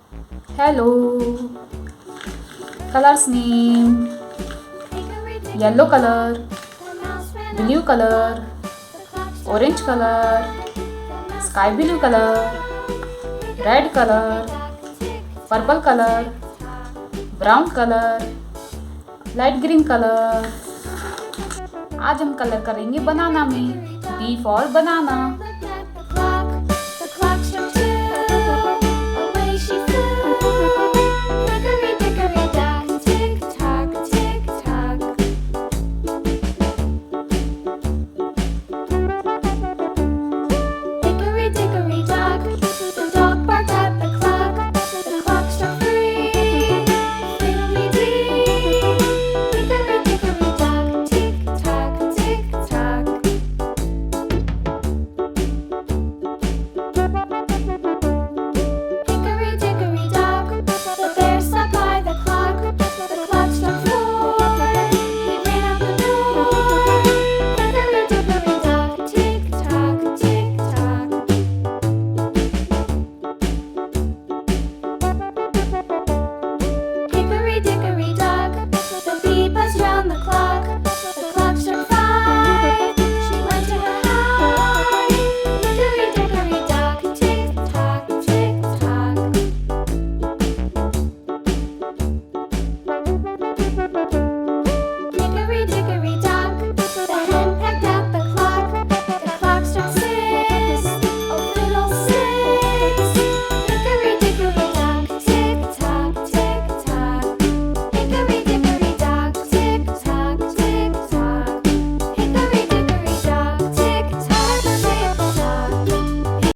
Hello. Colors name: yellow color, blue color, orange color, sky blue color, red color, purple color, brown color, light green colour. आज हम colour करेंगे banana में। B for banana.